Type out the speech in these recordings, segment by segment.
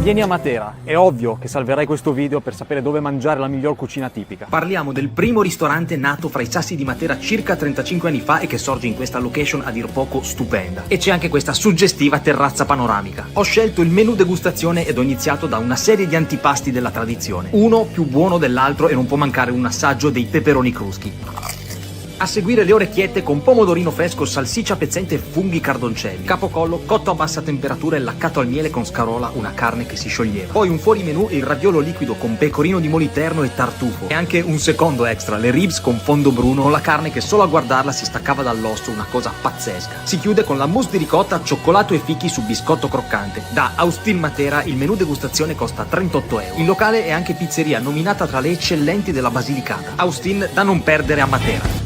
Vieni a Matera, è ovvio che salverai questo video per sapere dove mangiare la miglior cucina tipica. Parliamo del primo ristorante nato fra i sassi di Matera circa 35 anni fa e che sorge in questa location a dir poco stupenda. E c'è anche questa suggestiva terrazza panoramica. Ho scelto il menù degustazione ed ho iniziato da una serie di antipasti della tradizione. Uno più buono dell'altro e non può mancare un assaggio dei peperoni cruschi. A seguire le orecchiette con pomodorino fresco, salsiccia pezzente e funghi cardoncelli. Capocollo cotto a bassa temperatura e laccato al miele con scarola, una carne che si scioglieva. Poi un fuorimenù e il raviolo liquido con pecorino di moliterno e tartufo. E anche un secondo extra, le ribs con fondo bruno, con la carne che solo a guardarla si staccava dall'osso, una cosa pazzesca. Si chiude con la mousse di ricotta, cioccolato e fichi su biscotto croccante. Da Austin Matera il menù degustazione costa 38 euro. Il locale è anche pizzeria, nominata tra le eccellenti della Basilicata. Austin da non perdere a Matera.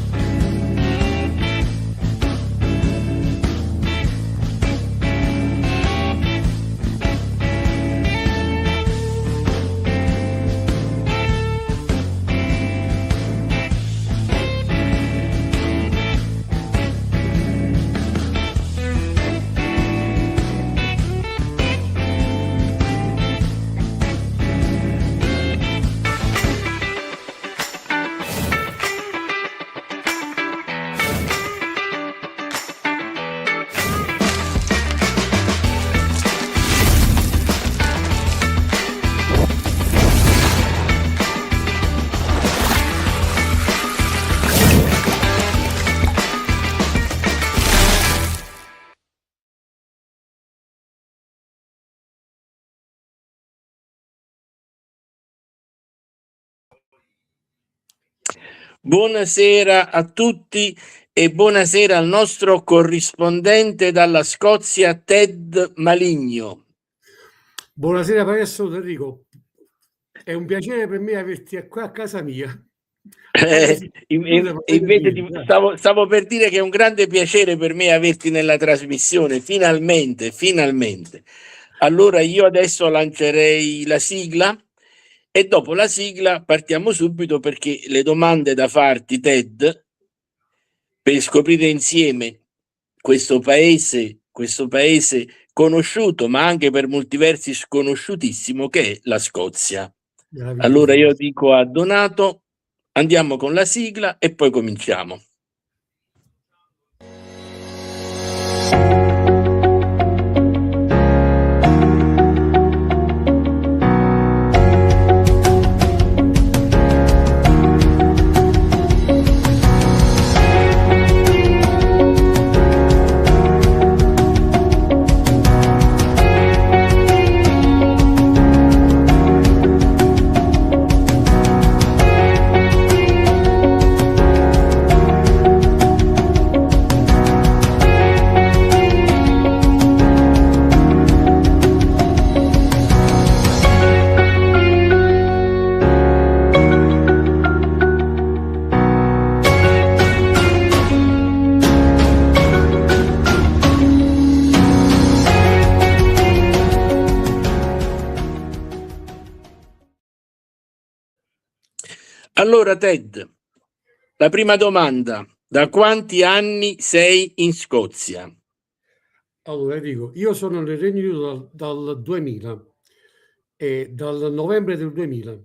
Buonasera a tutti e buonasera al nostro corrispondente dalla Scozia, Ted Maligno. Buonasera professor Enrico, è un piacere per me averti qua a casa mia. Invece stavo per dire che è un grande piacere per me averti nella trasmissione, finalmente. Allora io adesso lancerei la sigla e dopo la sigla partiamo subito perché le domande da farti, Ted, per scoprire insieme questo paese conosciuto ma anche per molti versi sconosciutissimo che è la Scozia. Allora io dico a Donato, andiamo con la sigla e poi cominciamo. Allora Ted, la prima domanda, da quanti anni sei in Scozia? Allora dico, io sono nel Regno Unito dal 2000, dal novembre del 2000,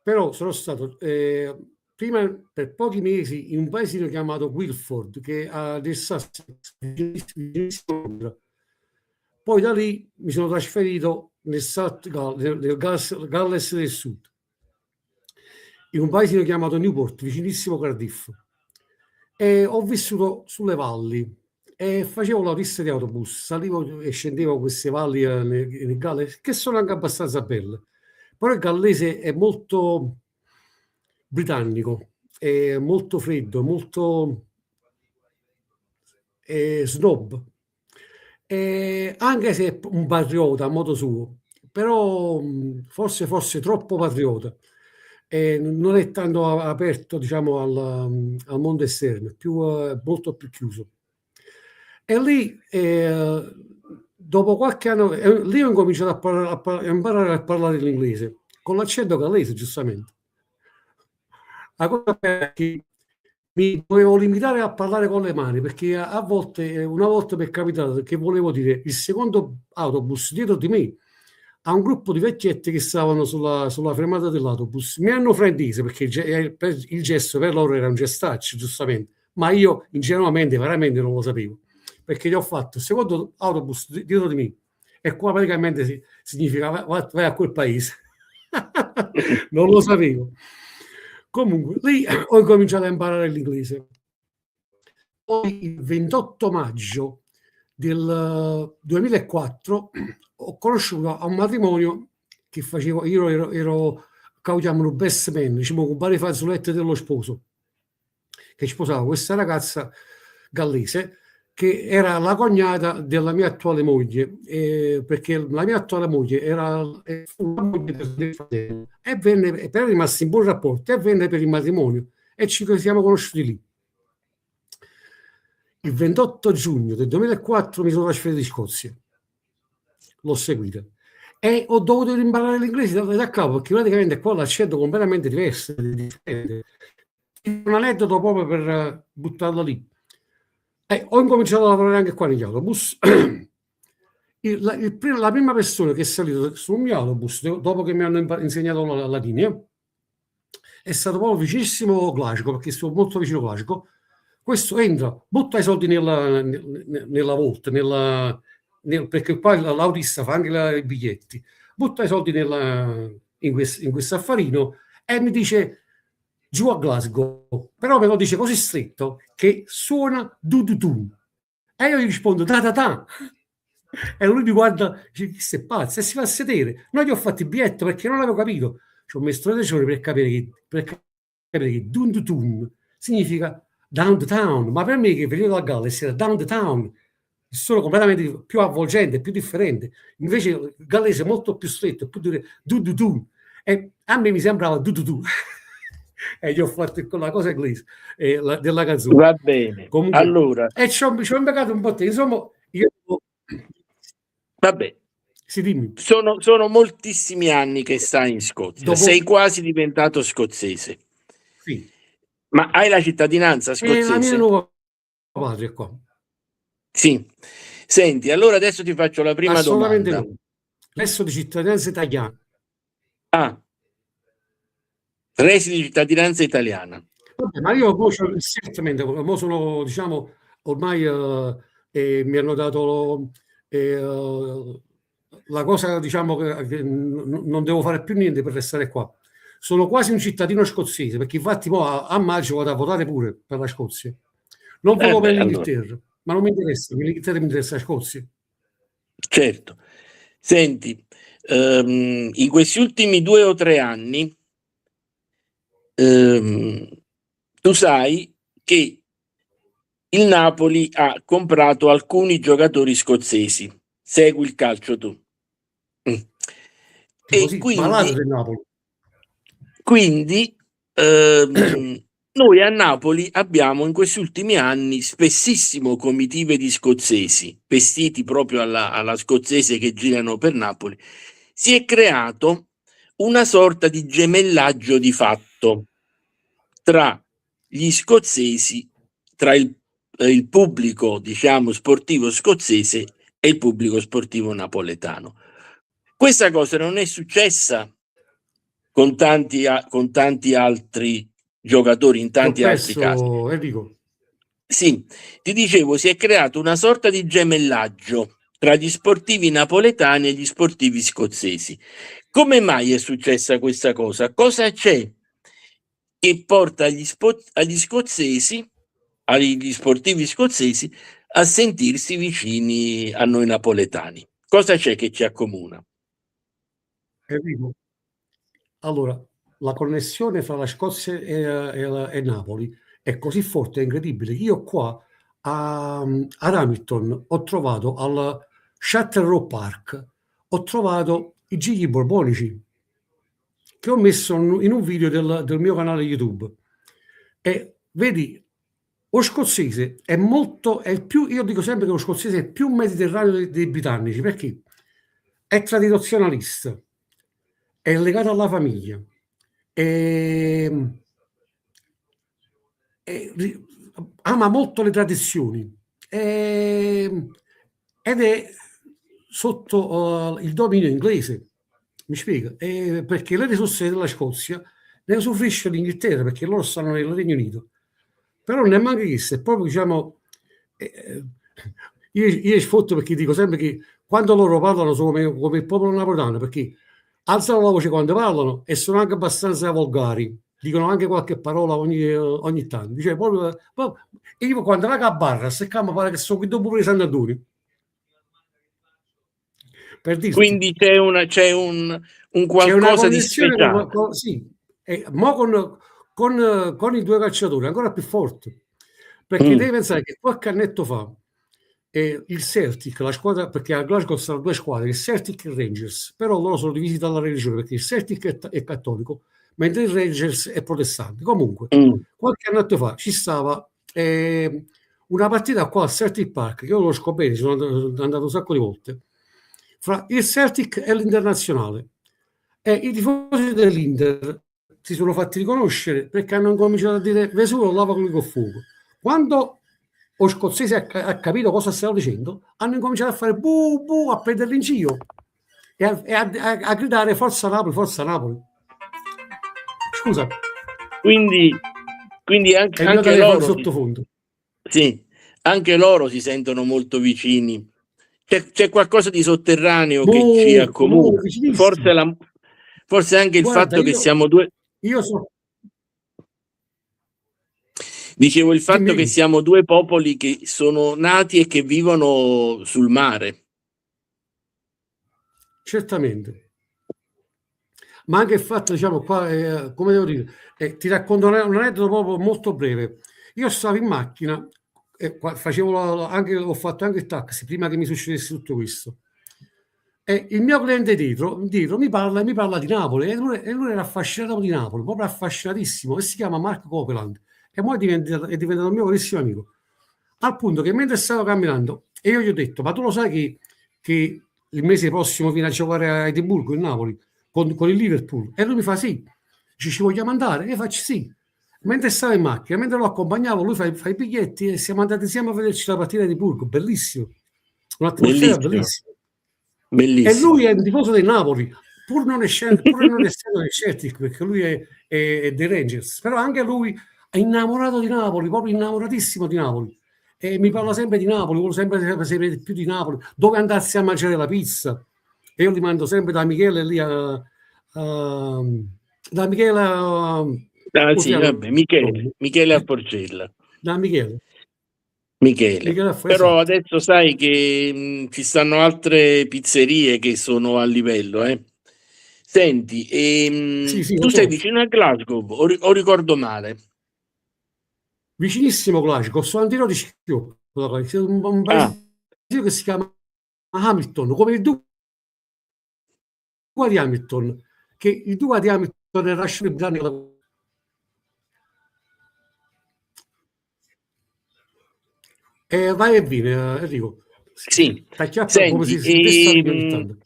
però sono stato prima per pochi mesi in un paesino chiamato Guildford, che ha del Sussex, poi da lì mi sono trasferito nel Galles del Sud, in un paesino chiamato Newport, vicinissimo Cardiff, e ho vissuto sulle valli e facevo la pista di autobus, salivo e scendevo queste valli nel Galles, che sono anche abbastanza belle, però il gallese è molto britannico, è molto freddo, molto snob, anche se è un patriota a modo suo, però forse troppo patriota, e non è tanto aperto, diciamo, al mondo esterno, è molto più chiuso. E lì, dopo qualche anno, lì ho incominciato a imparare a parlare l'inglese, con l'accento gallese, giustamente. La cosa è che mi dovevo limitare a parlare con le mani, perché a volte, una volta mi è capitato che volevo dire il secondo autobus dietro di me a un gruppo di vecchietti che stavano sulla fermata dell'autobus. Mi hanno fraintese, perché il gesto per loro era un gestaccio, giustamente, ma io ingenuamente veramente non lo sapevo, perché gli ho fatto il secondo autobus dietro di me, e qua praticamente significa vai a quel paese. Non lo sapevo. Comunque, lì ho cominciato a imparare l'inglese. Poi il 28 maggio del 2004 ho conosciuto a un matrimonio che facevo, io ero chiamano best man, diciamo, con varie fazzolette dello sposo, che sposava questa ragazza gallese che era la cognata della mia attuale moglie, perché la mia attuale moglie era la moglie del fratello, e venne, per rimasti in buon rapporto, e venne per il matrimonio, e ci siamo conosciuti lì. Il 28 giugno del 2004 mi sono trasferito in Scozia, l'ho seguita e ho dovuto imparare l'inglese da capo, perché praticamente qua l'accento completamente diverso, differente. Un aneddoto proprio per buttarlo lì. Ho incominciato a lavorare anche qua negli autobus. La prima persona che è salita sul mio autobus dopo che mi hanno insegnato la linea è stato proprio vicinissimo Glasgow, perché sto molto vicino a Glasgow. Questo entra, butta i soldi nella volta, perché poi l'autista fa anche i biglietti, butta i soldi in questo affarino e mi dice giù a Glasgow, però me lo dice così stretto che suona du. E io gli rispondo ta. E lui mi guarda, dice, chi sei pazzo? E si fa a sedere. No, gli ho fatto il biglietto perché non l'avevo capito. Ci ho messo 3 giorni per capire che dun significa downtown, ma per me che venivo da Galles era downtown, sono completamente più avvolgente, più differente. Invece il gallese è molto più stretto, più dire du. E a me mi sembrava du. E gli ho fatto con la cosa inglese della canzone. Va bene. Comunque, Allora, e ci ho impiegato un po'. Insomma, io... Vabbè. Sì, dimmi. Sono moltissimi anni che stai in Scozia. Sei quasi diventato scozzese. Sì. Ma hai la cittadinanza scozzese? La mia nuova patria qua. Sì. Senti, allora adesso ti faccio la prima Assolutamente domanda. No. Adesso di cittadinanza italiana. Resi di cittadinanza italiana. Vabbè, ma io certamente sono, diciamo, ormai mi hanno dato la cosa, diciamo, che non devo fare più niente per restare qua. Sono quasi un cittadino scozzese, perché infatti a maggio vado a votare pure per la Scozia. Non voto per l'Inghilterra, allora. Ma non mi interessa, l'Inghilterra mi interessa la Scozia. Certo. Senti, in questi ultimi 2 o 3 anni tu sai che il Napoli ha comprato alcuni giocatori scozzesi. Segui il calcio tu. E quindi noi a Napoli abbiamo in questi ultimi anni spessissimo comitive di scozzesi vestiti proprio alla scozzese che girano per Napoli. Si è creato una sorta di gemellaggio di fatto tra gli scozzesi, tra il pubblico, diciamo, sportivo scozzese e il pubblico sportivo napoletano. Questa cosa non è successa con tanti altri giocatori in tanti altri casi. Enrico. Sì, ti dicevo, si è creato una sorta di gemellaggio tra gli sportivi napoletani e gli sportivi scozzesi. Come mai è successa questa cosa? Cosa c'è che porta agli scozzesi, agli sportivi scozzesi, a sentirsi vicini a noi napoletani? Cosa c'è che ci accomuna? Enrico, allora, la connessione fra la Scozia e Napoli è così forte e incredibile. Io qua ad Hamilton ho trovato al Shuttlerow Park, ho trovato i gigli borbonici, che ho messo in un video del mio canale YouTube. E vedi, lo scozzese io dico sempre che lo scozzese è più mediterraneo dei britannici, perché è tradizionalista, è legato alla famiglia, ama molto le tradizioni, ed è sotto il dominio inglese, mi spiego, perché le risorse della Scozia ne usufruisce l'Inghilterra, perché loro stanno nel Regno Unito. Però non è manco questo, è proprio, diciamo, io sfotto, perché dico sempre che quando loro parlano sono come il popolo napoletano, perché alzano la voce quando parlano e sono anche abbastanza volgari, dicono anche qualche parola ogni tanto. Dice, e io quando vado a barra, se mi pare che sono qui dopo pure Sant'Antonio. Per dirti. Quindi c'è un qualcosa di speciale. Sì, ma con i due calciatori ancora più forte, perché devi pensare che qualche annetto fa il Celtic, la squadra, perché a Glasgow stanno due squadre, il Celtic e il Rangers, però loro sono divisi dalla religione, perché il Celtic è cattolico mentre il Rangers è protestante. Comunque qualche annetto fa ci stava una partita qua al Celtic Park, che io lo conosco bene, sono andato un sacco di volte, fra il Celtic e l'Internazionale, e i tifosi dell'Inter si sono fatti riconoscere perché hanno cominciato a dire Vesuvio lava con il fuoco. Quando lo scozzese ha capito cosa stavo dicendo, hanno cominciato a fare bu bu, a prenderli in giro e a gridare forza Napoli, forza Napoli. Scusa, quindi anche loro sottofondo. Sì, anche loro si sentono molto vicini. C'è qualcosa di sotterraneo che ci accomuna. Forse anche il fatto che siamo due. Dicevo, il fatto che siamo due popoli che sono nati e che vivono sul mare. Certamente. Ma anche il fatto, diciamo, qua, come devo dire, ti racconto un aneddoto proprio molto breve. Io stavo in macchina, ho fatto anche il taxi prima che mi succedesse tutto questo. E il mio cliente dietro mi parla di Napoli, e lui era affascinato di Napoli, proprio affascinatissimo, e si chiama Mark Copeland, e poi è diventato un mio carissimo amico, al punto che mentre stavo camminando, e io gli ho detto, ma tu lo sai che il mese prossimo viene a giocare a Edimburgo, in Napoli, con il Liverpool? E lui mi fa sì, ci vogliamo andare? E io faccio sì. Mentre stavo in macchina, mentre lo accompagnavo, lui fa i biglietti e siamo andati insieme a vederci la partita di Edimburgo, bellissimo, un'atmosfera bellissima. Bellissimo. E lui è un tifoso del Napoli, pur non essendo del Celtic, perché lui è dei Rangers, però anche lui è innamorato di Napoli, proprio innamoratissimo di Napoli, e mi parla sempre di Napoli, vuole sempre sapere più di Napoli, dove andarsi a mangiare la pizza, e io li mando sempre da Michele lì da Michele sì, vabbè, Michele a Porcella. Da Michele. Però adesso sai che ci stanno altre pizzerie che sono a livello. Senti, tu sei vicino a Glasgow o ricordo male? Vicinissimo Glasgow, sono a tiro di Schioppo, un paese che si chiama Hamilton, come il duca di Hamilton, che il duca di Hamilton è lasciato in Britannia. Vai e vieni, Enrico. Sì. Senti,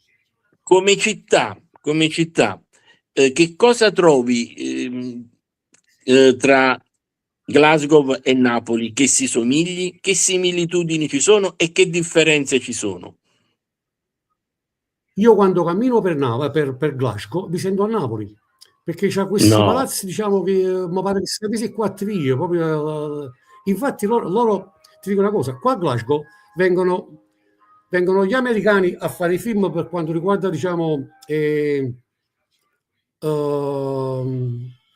come città, che cosa trovi tra Glasgow e Napoli che si somigli? Che similitudini ci sono e che differenze ci sono? Io quando cammino per Glasgow mi sento a Napoli, perché c'ha questi palazzi, diciamo, che mi pare che siano presi 4 video, proprio. Infatti loro ti dico una cosa, qua a Glasgow vengono gli americani a fare i film per quanto riguarda, diciamo,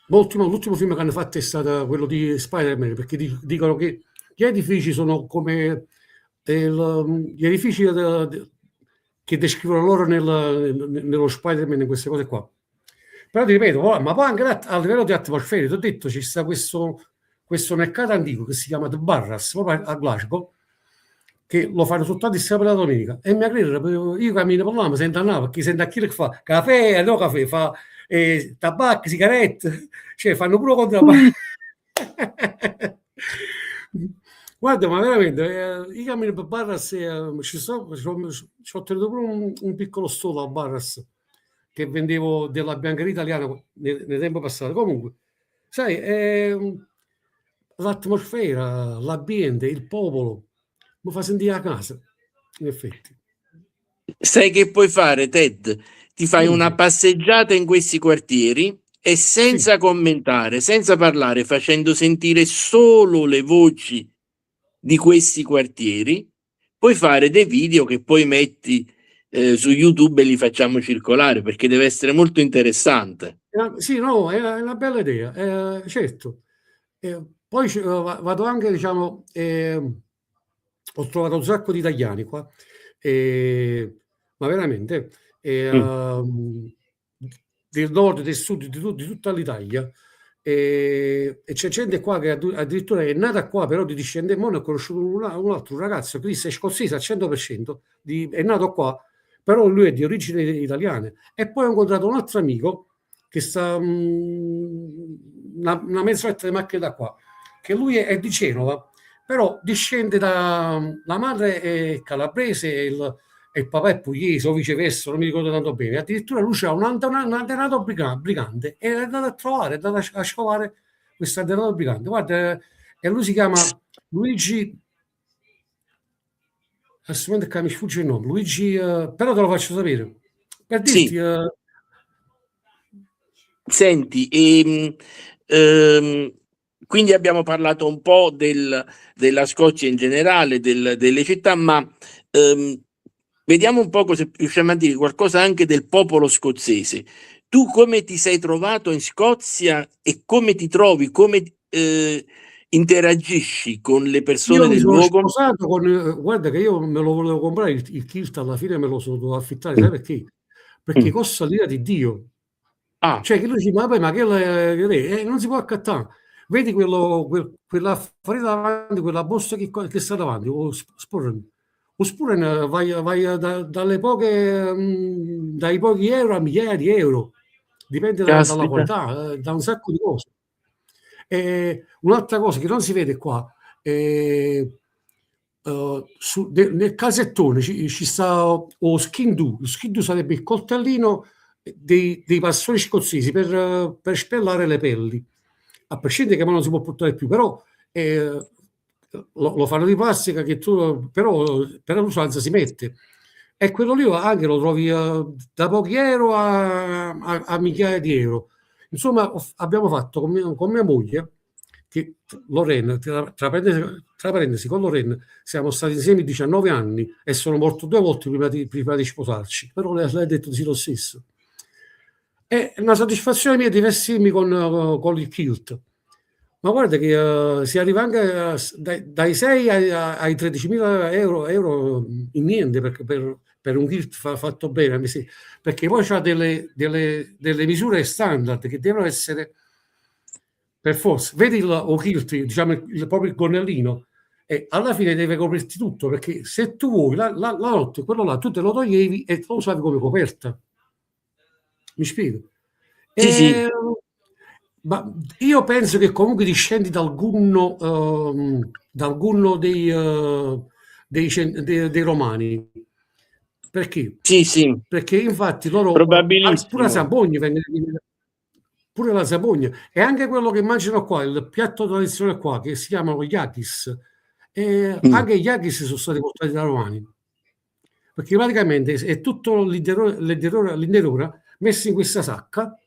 l'ultimo film che hanno fatto è stato quello di Spider-Man, perché dicono che gli edifici sono come gli edifici che descrivono loro nello Spider-Man, in queste cose qua. Però ti ripeto, ma poi anche a livello di atmosfera, ti ho detto, ci sta questo mercato antico che si chiama The Barras, proprio a Glasgow, che lo fanno soltanto il sabato e la domenica. E mi credo, io cammino per là, mi sento andare, perché sento a chi che fa caffè, no caffè, fa tabacco, sigarette, cioè fanno pure contrabbando. Guarda, ma veramente, io cammino per Barras e ci ho tenuto pure un piccolo stolo a Barras che vendevo della biancheria italiana nel tempo passato. Comunque, sai, l'atmosfera, l'ambiente, il popolo, mi fa sentire a casa, in effetti. Sai che puoi fare, Ted? Ti fai una Dimmi. passeggiata in questi quartieri e senza Sì, commentare, senza parlare, facendo sentire solo le voci di questi quartieri, puoi fare dei video che poi metti su YouTube e li facciamo circolare, perché deve essere molto interessante. sì, no, è una bella idea, certo. Poi vado anche, diciamo, ho trovato un sacco di italiani qua, ma veramente, Mm. del nord, del sud, di tutta l'Italia. E c'è gente qua che addirittura è nata qua, però di discendente. Mo ne ho conosciuto un altro ragazzo che è scozzese al 100%, è nato qua, però lui è di origini italiane. E poi ho incontrato un altro amico che sta una mezz'oretta di macchina da qua, che lui è di Genova, però discende da la madre è calabrese e il papà è pugliese o viceversa, non mi ricordo tanto bene. Addirittura lui c'ha un antenato brigante e è andato a trovare, è andato a scovare questo antenato brigante. Guarda, e lui si chiama Luigi, assolutamente che mi sfugge il nome, Luigi, però te lo faccio sapere. Per dirti, Sì, senti, quindi abbiamo parlato un po' della Scozia in generale, delle città, ma vediamo un po' se riusciamo a dire qualcosa anche del popolo scozzese. Tu come ti sei trovato in Scozia e come ti trovi, come interagisci con le persone io mi del sono luogo? sposato con, guarda che io me lo volevo comprare il kilt, alla fine me lo sono dovuto affittare, sai perché? Perché Mm. costa l'ira di Dio. Ah, Cioè che lui dice, ma poi, ma non si può accattare. Vedi quella fuori davanti, quella borsa che sta davanti, o Spuren vai dalle poche, dai pochi euro a migliaia di euro, dipende dalla caspita. qualità, da un sacco di cose. Un'altra cosa che non si vede qua, nel casettone ci sta lo skindoo. Lo skindoo sarebbe il coltellino dei pastori scozzesi per spellare le pelli. A prescindere che non si può portare più, però lo fanno di plastica che tu, però per l'usanza si mette. E quello lì anche lo trovi da pochi euro a migliaia di euro. Insomma, abbiamo fatto con mia moglie, che Lorraine, tra parentesi, con Lorraine siamo stati insieme 19 anni e sono morto 2 volte prima di sposarci, però lei ha detto sì lo stesso. È una soddisfazione mia divertirmi con il kilt. Ma guarda che si arriva anche dai 6 ai 13.000 euro in niente per un kilt fatto bene, perché poi c'ha delle misure standard che devono essere per forza. Vedi il kilt, diciamo proprio il gonnellino, e alla fine deve coprirti tutto, perché se tu vuoi la notte, quello là, tu te lo toglievi e lo usavi come coperta. Mi spiego? Sì, sì, E, ma io penso che comunque discendi dal gunno dei romani. Perché? sì, sì, Perché infatti loro, pure la probabilissimo. Sambogna, pure la Sambogna, e anche quello che mangiano qua, il piatto tradizionale qua, che si chiamano yakis, e Mm. anche gli yakis sono stati portati da romani. Perché praticamente è tutto l'interiore messo in questa sacca,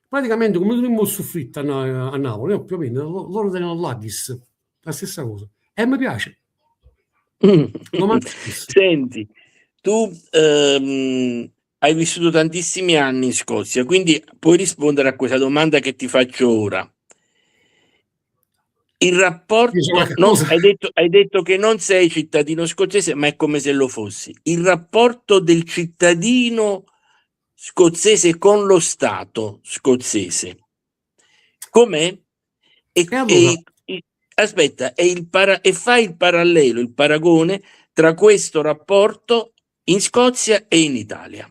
praticamente come un soffritto a Napoli, no? Più o meno, loro tengono l'Addis, la stessa cosa. E mi piace, lo mangio spesso. Senti, tu hai vissuto tantissimi anni in Scozia, quindi puoi rispondere a questa domanda che ti faccio ora. Il Dice rapporto, qualche non, cosa? hai detto che non sei cittadino scozzese, ma è come se lo fossi. Il rapporto del cittadino scozzese con lo Stato scozzese, com'è? E, E allora, e- aspetta, e fa il parallelo, il paragone tra questo rapporto in Scozia e in Italia.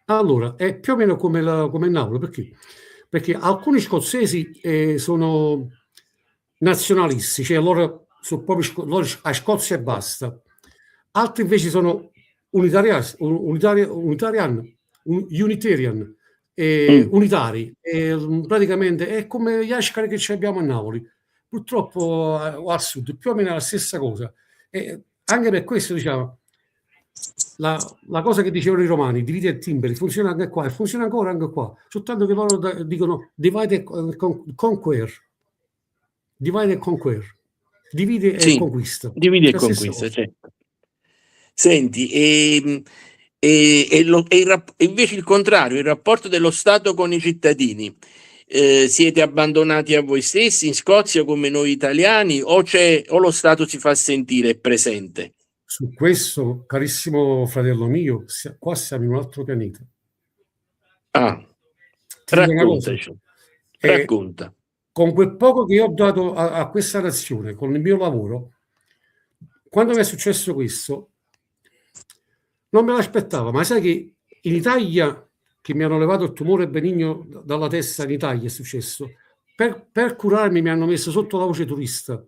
Allora, è più o meno come Napoli, perché? Perché alcuni scozzesi sono nazionalisti, cioè loro sono proprio loro a Scozia e basta. Altri invece sono unitarian, unitari. Praticamente è come gli Ascari che abbiamo a Napoli. Purtroppo al sud più o meno è la stessa cosa. E anche per questo, diciamo, la cosa che dicevano i romani, divide e timberi, funziona anche qua e funziona ancora anche qua, soltanto che loro dicono divide e conquer, divide e conquer, divide e Sì, conquista. divide e La stessa conquista, cosa. certo. Senti, invece il contrario, il rapporto dello Stato con i cittadini. Siete abbandonati a voi stessi in Scozia come noi italiani o lo Stato si fa sentire, è presente? Su questo, carissimo fratello mio, qua siamo in un altro pianeta. Ah, Ti dico una cosa, raccontaci, racconta. con quel poco che ho dato a questa nazione, con il mio lavoro, quando mi è successo questo, non me l'aspettavo, ma sai che in Italia, che mi hanno levato il tumore benigno dalla testa, in Italia è successo, per curarmi mi hanno messo sotto la voce turista,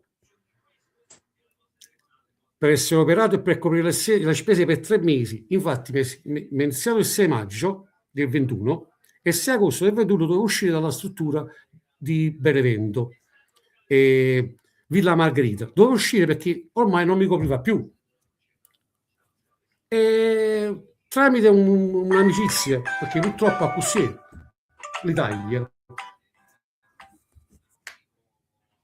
per essere operato e per coprire le spese per 3 mesi. Infatti mi è iniziato il 6 maggio del 21 e 6 agosto del 21 dovevo uscire dalla struttura di Benevento, Villa Margherita. Dovevo uscire perché ormai non mi copriva più. E tramite un'amicizia, perché purtroppo a così l'Italia,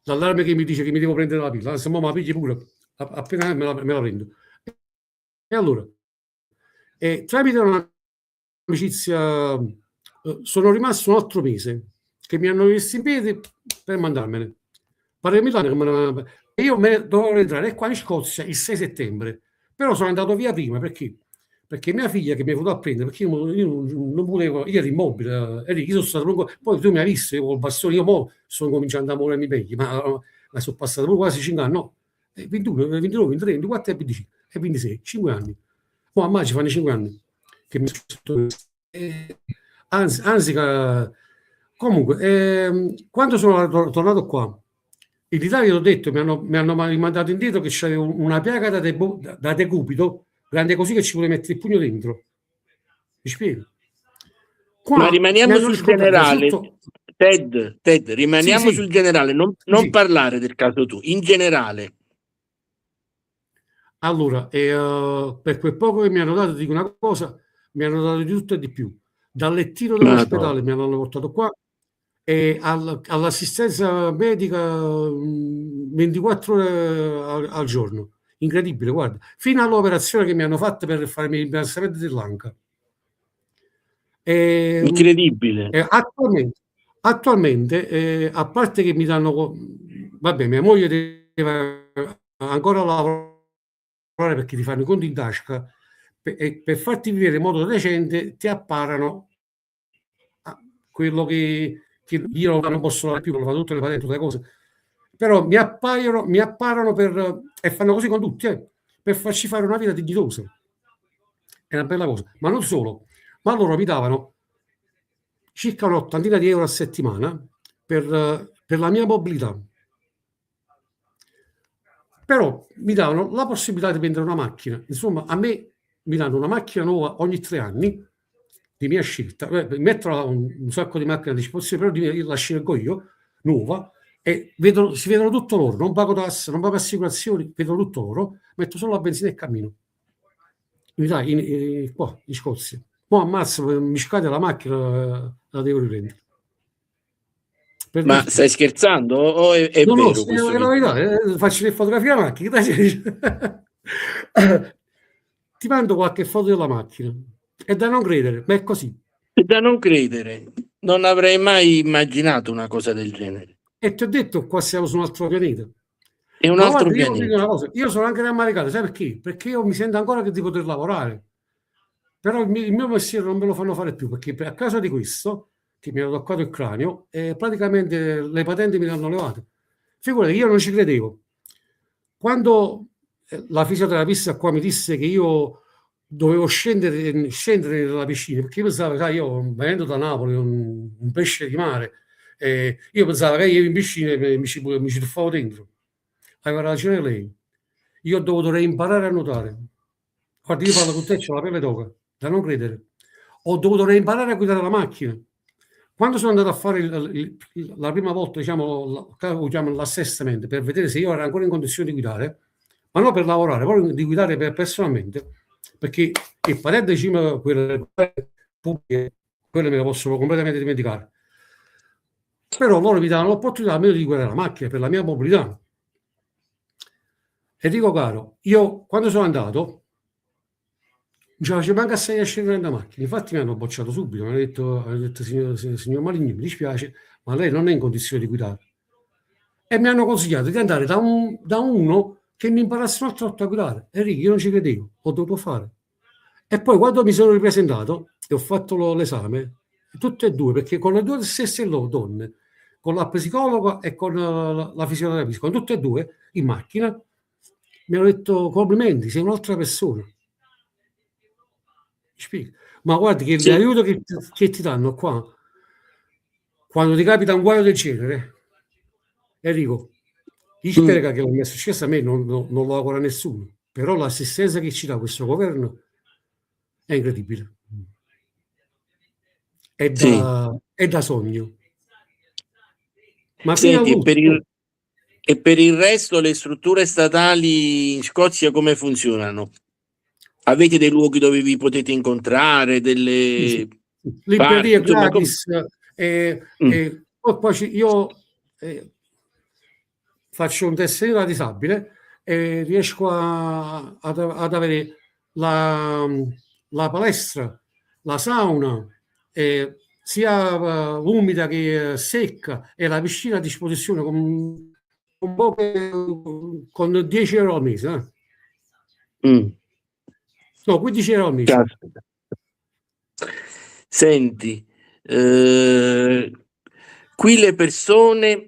l'allarme che mi dice che mi devo prendere la pilla, se no me la pigli pure, appena me la prendo. E allora, tramite un'amicizia sono rimasto un altro mese che mi hanno messo in piedi per mandarmene. Io dovevo entrare qua in Scozia il 6 settembre, però sono andato via prima perché mia figlia che mi è venuta a prendere, perché io non volevo, io ero immobile, io sono stato poi tu mi hai visto, io col bastone, io mo sono cominciando a muovermi meglio, ma sono passato proprio quasi 5 anni, no, 21, 22, 23, 24 e 25 e 26, 5 anni. Mo a maggio fanno 5 anni che mi sono anzi comunque, quando sono tornato qua, in Italia ti ho detto, mi hanno mandato indietro che c'avevo una piaga da decubito, grande così che ci vuole mettere il pugno dentro. Mi spiego? Qua Ma rimaniamo sul generale, sotto... Ted, rimaniamo sul generale, non parlare del caso tu, in generale. Allora, per quel poco che mi hanno dato, dico una cosa, mi hanno dato di tutto e di più. Dal lettino dell'ospedale mi hanno portato qua e all'assistenza medica 24 ore al giorno. Incredibile, guarda. Fino all'operazione che mi hanno fatto per farmi il rilassamento dell'anca. Incredibile. Attualmente, a parte che mi danno... Vabbè, mia moglie deve ancora lavorare perché ti fanno i conti in tasca e per farti vivere in modo decente ti apparano quello che io non posso fare più, lo fanno tutte le patenti, tutte le cose, però mi apparano e fanno così con tutti, per farci fare una vita dignitosa. È una bella cosa, ma non solo, ma loro mi davano circa un'ottantina di euro a settimana per la mia mobilità. Però mi davano la possibilità di prendere una macchina. Insomma, a me mi danno una macchina nuova ogni 3 anni, di mia scelta. Mettono un sacco di macchine a disposizione, però la scelgo io, nuova, e si vedono tutto loro. Non pago tasse, non pago assicurazioni, vedono tutto loro. Metto solo la benzina e cammino. Qua in Scozia. Mo ammazzo, mi scade la macchina, la devo riprendere. Ma stai scherzando o è no, vero? No, è la verità, faccio le fotografie alla macchina. Ti mando qualche foto della macchina. È da non credere, ma è così. È da non credere. Non avrei mai immaginato una cosa del genere. E ti ho detto, qua siamo su un altro pianeta. È un altro pianeta. Una cosa, io sono anche rammaricato, sai perché? Perché io mi sento ancora di poter lavorare. Però il mio mestiere non me lo fanno fare più, perché a causa di questo, che mi hanno toccato il cranio, praticamente le patenti me le hanno levate. Figurati, io non ci credevo. Quando la fisioterapista qua mi disse che io dovevo scendere nella piscina, perché io pensavo, sai, io venendo da Napoli, un pesce di mare, io pensavo che io in piscina mi ci tuffavo dentro. Aveva ragione lei. Io ho dovuto reimparare a nuotare. Guarda, io parlo con te, c'ho la pelle d'oca, da non credere. Ho dovuto reimparare a guidare la macchina. Quando sono andato a fare la prima volta, diciamo, l'assessment per vedere se io ero ancora in condizione di guidare, ma non per lavorare, proprio di guidare personalmente, perché il patente di cima, quelle pubbliche, quelle me le possono completamente dimenticare. Però loro mi danno l'opportunità almeno di guidare la macchina per la mia mobilità. E dico, caro, io quando sono andato non ce la faccio manca a 6 a scendere nella macchina. Infatti mi hanno bocciato subito, mi hanno detto signor Maligni, mi dispiace, ma lei non è in condizione di guidare. E mi hanno consigliato di andare da uno che mi imparasse un altro a guidare. Enrico, io non ci credevo, ho dovuto fare. E poi quando mi sono ripresentato e ho fatto l'esame, tutte e due, perché con le due stesse donne, con la psicologa e con la fisioterapista, con tutte e due in macchina, mi hanno detto complimenti, sei un'altra persona. Spiego. Ma guardi che l'aiuto che ti danno qua, quando ti capita un guaio del genere, Enrico, spiega che non è successo a me, non lo augura nessuno, però l'assistenza che ci dà questo governo è incredibile. È da sogno. Ma senti, e per il resto le strutture statali in Scozia come funzionano? Avete dei luoghi dove vi potete incontrare, delle librerie parchi, insomma, gratis, poi io faccio un testino da disabile e riesco ad avere la palestra, la sauna, sia umida che secca, e la piscina a disposizione con 10 euro al mese. No, 15 euro al mese. Senti, qui le persone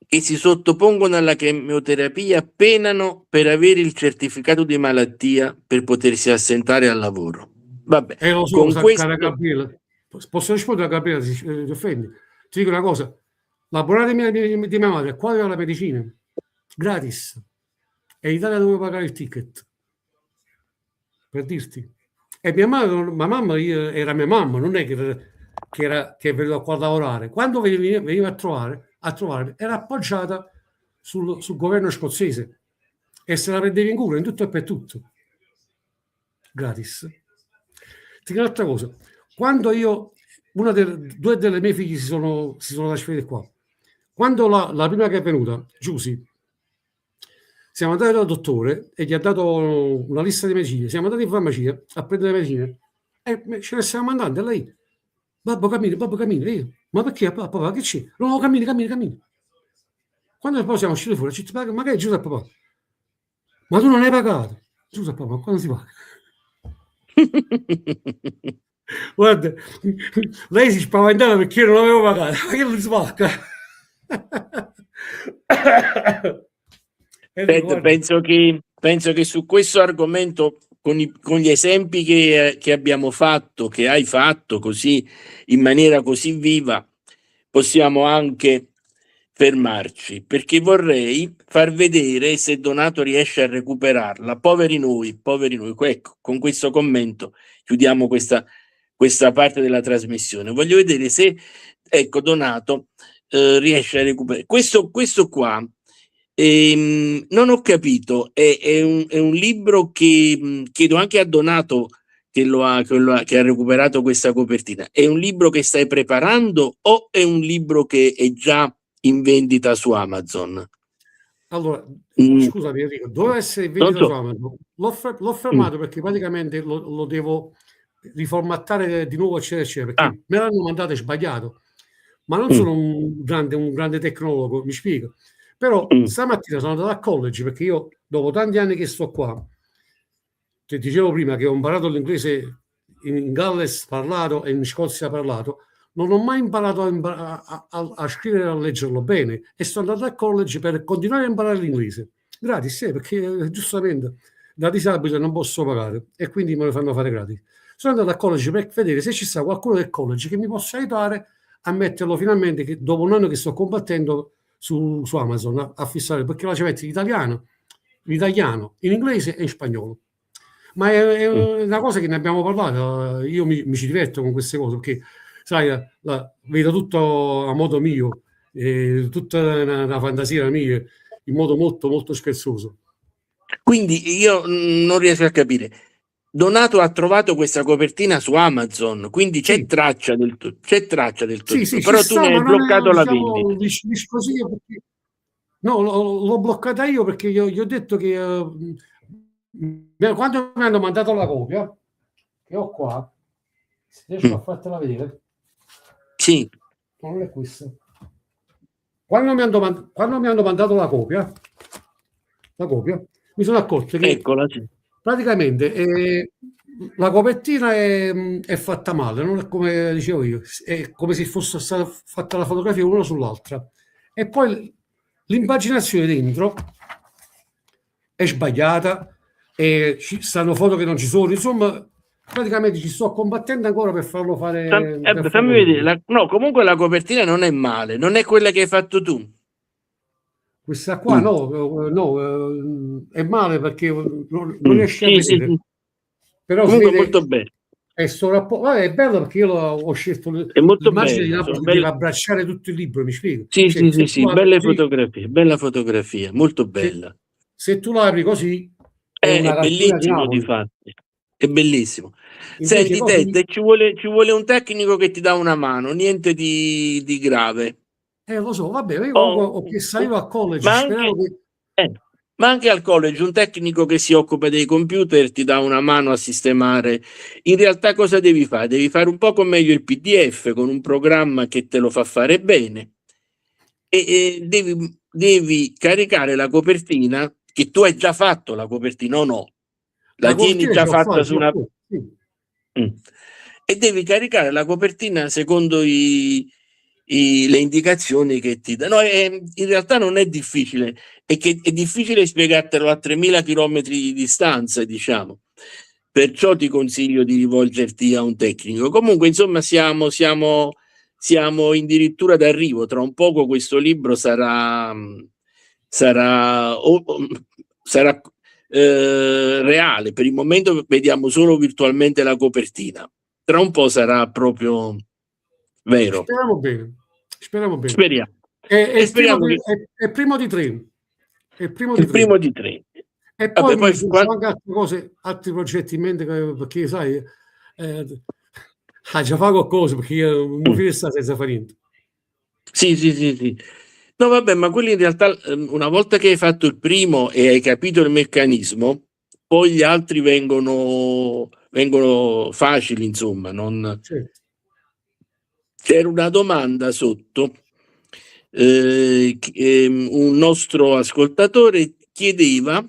che si sottopongono alla chemioterapia penano per avere il certificato di malattia per potersi assentare al lavoro. Vabbè, Lo so, con questo... Gabriele. Posso rispondere a Gabriele se ti offendi? Ti dico una cosa, l'abbonata di mia madre qua aveva la medicina gratis e in Italia dovevo pagare il ticket, per dirti. E mia mamma era mia mamma, non è che veniva qua a lavorare. Quando veniva a trovare era appoggiata sul governo scozzese e se la prendeva in culo in tutto e per tutto, gratis. Ti dico un'altra cosa, quando due delle mie figlie si sono trasferite qua, quando la prima che è venuta, Giusy, siamo andati dal dottore e gli ha dato una lista di medicine, siamo andati in farmacia a prendere le medicine e ce ne stiamo andando, e lei, babbo cammini, io, ma perché papà, che c'è? No, cammini. Quando poi siamo usciti fuori, ci dice, ma che è Giuseppe papà? Ma tu non hai pagato. Giuseppe papà, quando si paga? Guarda, lei si spaventava perché io non avevo pagato, ma che non si paga? Penso che su questo argomento, con gli esempi che abbiamo fatto, che hai fatto così in maniera così viva, possiamo anche fermarci, perché vorrei far vedere se Donato riesce a recuperarla. Poveri noi. Ecco, con questo commento chiudiamo questa parte della trasmissione. Voglio vedere se, ecco, Donato riesce a recuperare questo qua. Non ho capito, è un libro che chiedo anche a Donato che ha recuperato questa copertina. È un libro che stai preparando o è un libro che è già in vendita su Amazon? Allora, scusami Enrico, doveva essere in vendita su Amazon. L'ho fermato perché praticamente lo devo riformattare di nuovo, eccetera, perché me l'hanno mandato sbagliato. Ma non sono un grande tecnologo, mi spiego. Però stamattina sono andato a college perché io, dopo tanti anni che sto qua, ti dicevo prima che ho imparato l'inglese in Galles parlato e in Scozia parlato, non ho mai imparato a scrivere e a leggerlo bene e sono andato a college per continuare a imparare l'inglese. Gratis, perché giustamente da disabile non posso pagare e quindi me lo fanno fare gratis. Sono andato a college per vedere se ci sta qualcuno del college che mi possa aiutare a metterlo finalmente, che dopo un anno che sto combattendo su Amazon, a fissare, perché la ci metti l'italiano, in inglese e in spagnolo. Ma è una cosa che ne abbiamo parlato, io mi ci diverto con queste cose, perché sai, vedo tutto a modo mio, tutta una fantasia mia, in modo molto molto scherzoso. Quindi io non riesco a capire. Donato ha trovato questa copertina su Amazon, quindi c'è Sì. traccia del tuo Sì, libro, ci però tu sta, ne ma hai non bloccato è, la diciamo, vendita. viscosio, perché no, l'ho bloccata io perché gli ho detto che quando mi hanno mandato la copia, che ho qua, se riesco a fartela vedere, Sì, non è questa. Quando mi hanno mandato la copia, mi sono accorto che eccola. Sì. praticamente la copertina è fatta male, non è come dicevo io, è come se fosse stata fatta la fotografia una sull'altra. E poi l'impaginazione dentro è sbagliata e ci stanno foto che non ci sono, insomma, praticamente ci sto combattendo ancora per farlo fare. Per Fammi farlo vedere. vedere. No, comunque la copertina non è male, non è quella che hai fatto tu. Questa qua no, è male perché non riesci a Sì, sì, vedere, sì. però si Comunque è vede. molto bello. Vabbè, è bello perché io ho scelto È molto l'immagine di bella. Napoli Sono che deve belle. abbracciare tutto il libro, mi spiego? Sì, Cioè, sì, sì, sì, bella fotografia, molto se, bella. se tu l'apri così è una È cartina di bellissimo di Napoli, fatti, è bellissimo. invece Senti, così, Ted, ci vuole un tecnico che ti dà una mano, niente di grave. lo so, vabbè, io comunque Oh, ho che salivo a college, ma speravo anche, che. eh, ma anche al college un tecnico che si occupa dei computer ti dà una mano a sistemare. In realtà cosa devi fare? Devi fare un poco meglio il PDF con un programma che te lo fa fare bene e devi caricare la copertina, che tu hai già fatto la copertina o no? La La tieni copertina già ce l'ho fatta fatta, su una. sì. Mm. E devi caricare la copertina secondo le indicazioni che ti dà. No, in realtà non è difficile, è che è difficile spiegartelo a 3000 km di distanza, diciamo. Perciò ti consiglio di rivolgerti a un tecnico. Comunque, insomma, siamo in dirittura d'arrivo. Tra un poco questo libro sarà reale. Per il momento vediamo solo virtualmente la copertina. Tra un po' sarà proprio vero. Speriamo bene, speriamo bene. Speriamo. È E il primo speriamo che è primo di tre, è il primo di il tre. primo di tre. E poi Vabbè, poi ho anche altre cose, altri progetti in mente, perché sai, già fa qualcosa, perché io non finisco sta senza fare niente. sì, sì, sì, sì. No, vabbè, ma quelli in realtà, una volta che hai fatto il primo e hai capito il meccanismo, poi gli altri vengono facili, insomma. Certo. C'era una domanda sotto. Un nostro ascoltatore chiedeva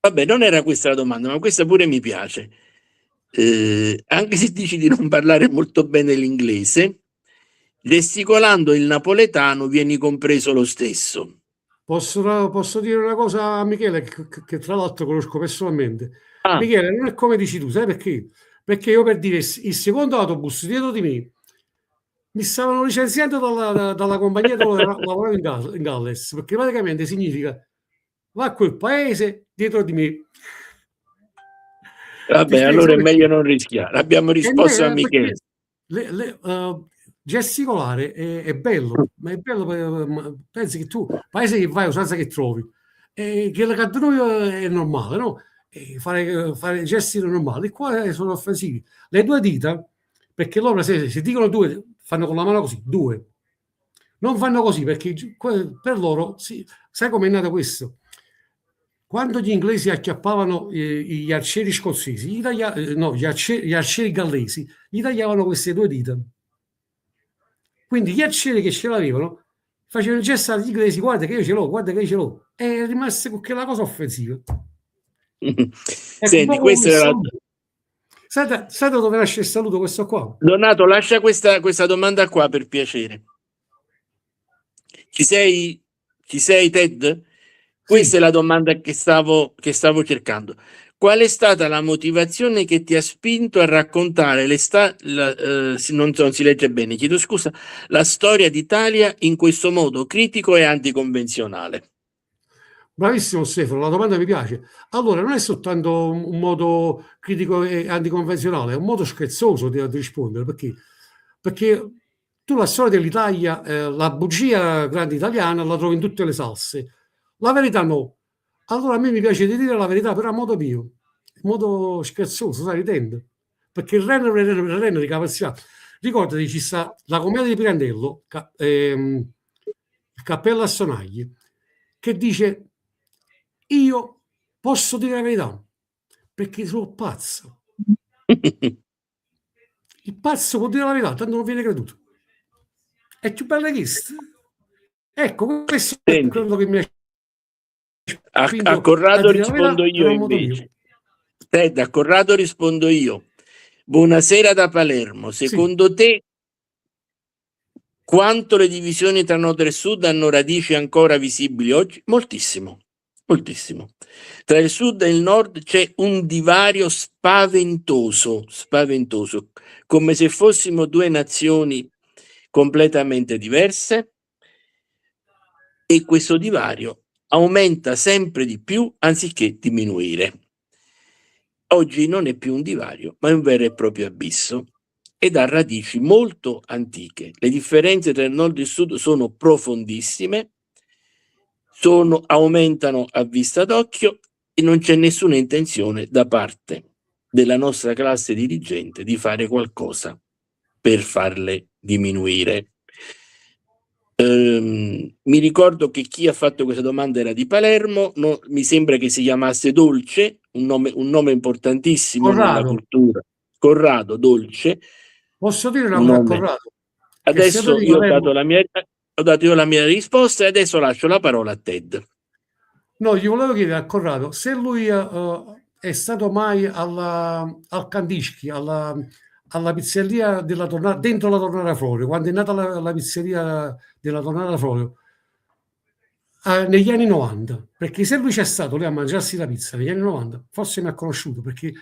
vabbè, non era questa la domanda, ma questa pure mi piace. Anche se dici di non parlare molto bene l'inglese, gesticolando il napoletano vieni compreso lo stesso. Posso dire una cosa a Michele, che tra l'altro conosco personalmente. Ah, Michele, non è come dici tu, sai perché? Perché io, per dire, il secondo autobus dietro di me mi stavano licenziando dalla compagnia dove lavoravo in Galles, perché praticamente significa va a quel paese dietro di me. Ti vabbè, spiego allora è perché? meglio non rischiare. Abbiamo E risposto a perché Michele. gesticolare è bello, ma è bello pensi che tu, paese che vai, usanza che trovi, che la da noi è normale, no? Fare gesti normali, qua sono offensivi. Le due dita, perché loro se dicono due, fanno con la mano così, due. Non fanno così perché per loro, sai com'è nato questo? Quando gli inglesi acchiappavano gli arcieri scozzesi, no, gli arcieri gallesi, gli tagliavano queste due dita. Quindi gli arcieri che ce l'avevano facevano il gesto agli inglesi: guarda che io ce l'ho, guarda che io ce l'ho. E è rimasta con quella cosa offensiva. Ecco, un Senti, po' come Sai da dove nasce il saluto questo qua? Donato, lascia questa domanda qua per piacere. Ci sei, Ted? Questa è la domanda che stavo cercando. Qual è stata la motivazione che ti ha spinto a raccontare non si legge bene, chiedo scusa, la storia d'Italia in questo modo critico e anticonvenzionale? Bravissimo Stefano, la domanda mi piace. Allora, non è soltanto un modo critico e anticonvenzionale, è un modo scherzoso di rispondere, perché tu la storia dell'Italia, la bugia grande italiana la trovi in tutte le salse, la verità no. Allora a me mi piace di dire la verità, però a modo mio, in modo scherzoso, sai, ridendo, perché il Reno di Capaziano, ricordati, ci sta la commedia di Pirandello, il Cappello a Sonagli, che dice: io posso dire la verità perché sono pazzo. Il pazzo può dire la verità, tanto non viene creduto. È più bella che questo. Ecco, questo è quello che mi ha spinto A Corrado a dire la rispondo verità, io però a modo invece. mio. Ted, a Corrado rispondo io. Buonasera da Palermo. Secondo te quanto le divisioni tra nord e sud hanno radici ancora visibili oggi? Moltissimo, moltissimo. Tra il sud e il nord c'è un divario spaventoso, spaventoso, come se fossimo due nazioni completamente diverse, e questo divario aumenta sempre di più anziché diminuire. Oggi non è più un divario, ma è un vero e proprio abisso, ed ha radici molto antiche. Le differenze tra il nord e il sud sono profondissime, aumentano a vista d'occhio, e non c'è nessuna intenzione da parte della nostra classe dirigente di fare qualcosa per farle diminuire. Mi ricordo che chi ha fatto questa domanda era di Palermo, mi sembra che si chiamasse Dolce, un nome importantissimo nella cultura. Corrado Dolce. Posso dire una cosa a Corrado? Adesso io ho dato la mia risposta e adesso lascio la parola a Ted. No, gli volevo chiedere a Corrado se lui è stato mai al Candischi, alla pizzeria della Tornara, dentro la Tornara Florio, quando è nata la pizzeria della Tornara Florio, negli anni 90, perché se lui c'è stato lì a mangiarsi la pizza negli anni 90, forse mi ha conosciuto, perché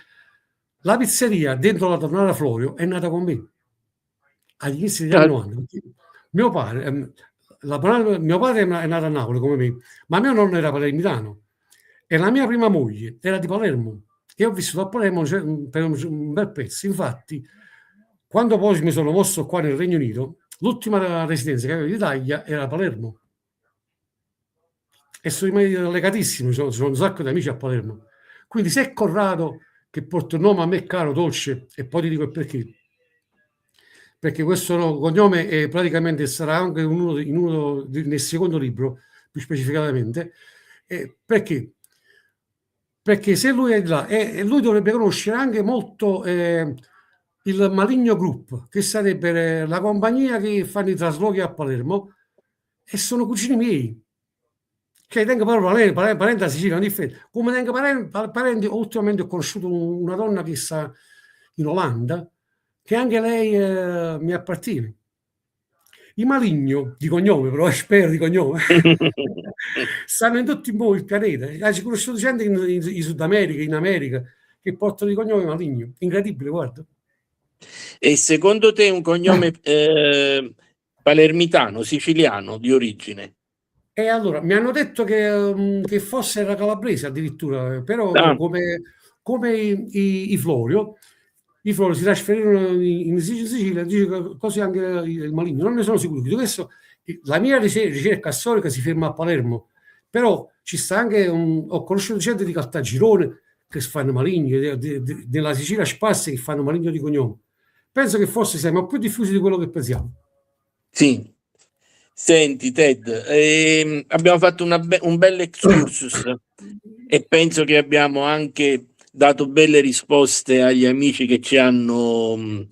la pizzeria dentro la Tornara Florio è nata con me agli inizi degli anni 90. Mio padre è nato a Napoli come me, ma mio nonno era palermitano e la mia prima moglie era di Palermo e ho vissuto a Palermo per un bel pezzo. Infatti, quando poi mi sono mosso qua nel Regno Unito, l'ultima residenza che avevo in Italia era a Palermo e sono rimasto legatissimo, sono un sacco di amici a Palermo. Quindi se è Corrado che porta il nome a me caro, Dolce, e poi ti dico il perché questo cognome praticamente sarà anche nel secondo libro, più specificatamente, perché se lui è là, lui dovrebbe conoscere anche molto il Maligno Group, che sarebbe la compagnia che fanno i traslochi a Palermo, e sono cugini miei. Cioè, tengo proprio parenti a Sicilia, non differente. Come tengo parenti, ultimamente ho conosciuto una donna che sta in Olanda, che anche lei mi appartiene. I Maligno, di cognome, però spero di cognome, stanno in tutto il pianeta. Ci conosciuto gente in Sud America, in America, che portano di cognome Maligno. Incredibile, guarda. E secondo te un cognome palermitano, siciliano di origine? E allora, mi hanno detto che fosse era calabrese addirittura, però come i Florio si trasferirono in Sicilia, così anche il Maligno, non ne sono sicuro. Di questo, la mia ricerca storica si ferma a Palermo, però ci sta anche, ho conosciuto gente di Caltagirone che fanno Maligno, della Sicilia sparse che fanno Maligno di cognome. Penso che forse siamo più diffusi di quello che pensiamo. Sì. Senti Ted, abbiamo fatto un bel excursus e penso che abbiamo anche dato belle risposte agli amici che ci hanno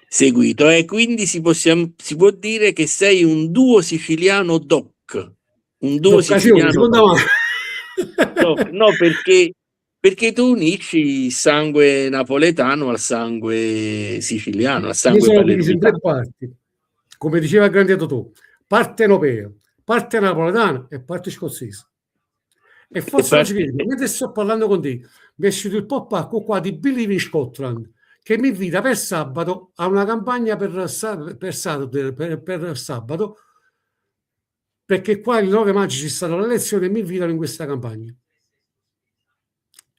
seguito, e quindi si può dire che sei un duo siciliano doc, un duo siciliano doc. No, perché Perché tu unisci il sangue napoletano al sangue siciliano, al Io sangue sono diviso in tre palermitano. parti, come diceva il grande Totò, parte europea, parte napoletana e parte scozzese. E forse non ci Infatti, vedi, mentre sto parlando con te, mi è uscito il pop-up qua di Believe in Scotland, che mi invita per sabato a una campagna per sabato, perché qua il 9 maggio ci stanno le elezioni e mi invitano in questa campagna.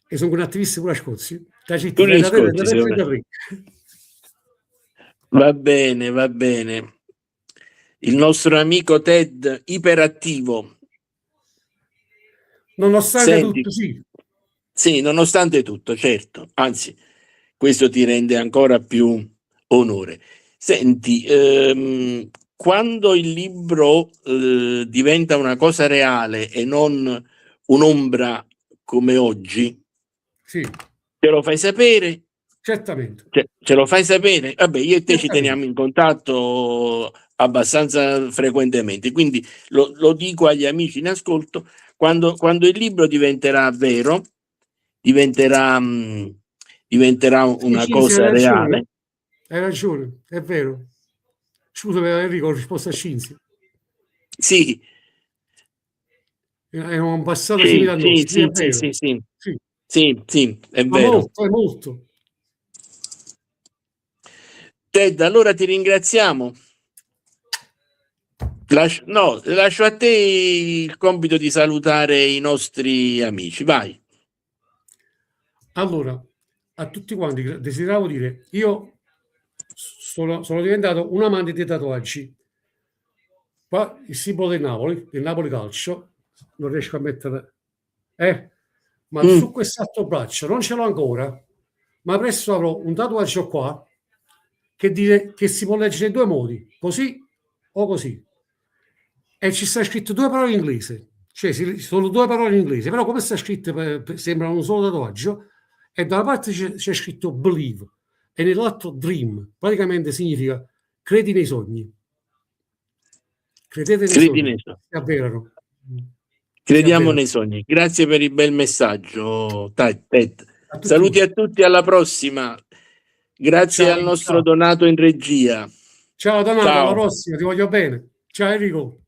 E sono con attivisti pure a Scozia, da città pure in Scozia, secondo me. 33. Va bene, va bene. Il nostro amico Ted, iperattivo. Nonostante Senti, tutto, sì. sì, nonostante tutto, certo, anzi, questo ti rende ancora più onore. Senti, quando il libro diventa una cosa reale e non un'ombra come oggi, Sì, te lo fai sapere? certamente. Ce lo fai sapere? Vabbè, io e te ci Certamente. teniamo in contatto abbastanza frequentemente, quindi lo dico agli amici in ascolto, quando il libro diventerà vero, diventerà una Sì, sì, cosa reale. hai ragione, è vero. Scusa Enrico, ho risposto a Cinzia. Sì, È un passato sì, simile al sì, nostro, sì, sì, è sì, vero. sì, sì, Sì. sì, sì, è Ma vero. molto, è molto. Ted, allora ti ringraziamo. Lascio a te il compito di salutare i nostri amici. Vai. Allora, a tutti quanti desideravo dire, io sono diventato un amante dei tatuaggi. Qua il simbolo del Napoli Calcio, non riesco a mettere, ma Mm. su quest'altro braccio non ce l'ho ancora, ma presto avrò un tatuaggio qua che si può leggere in due modi, così o così. E ci sta scritto due parole in inglese, cioè sono due parole in inglese, però come sta scritto sembra un solo tatuaggio, e da una parte c'è scritto believe e nell'altro dream, praticamente significa credi nei sogni. Credete nei Credi nei sogni, sogni. si avverano. Si Crediamo avverano. nei sogni. Grazie per il bel messaggio, Ted. A tutti Saluti voi. a tutti, alla prossima. Grazie Ciao, al nostro ciao. Donato in regia. Ciao Donato, alla Ciao. prossima, ti voglio bene. Ciao Enrico.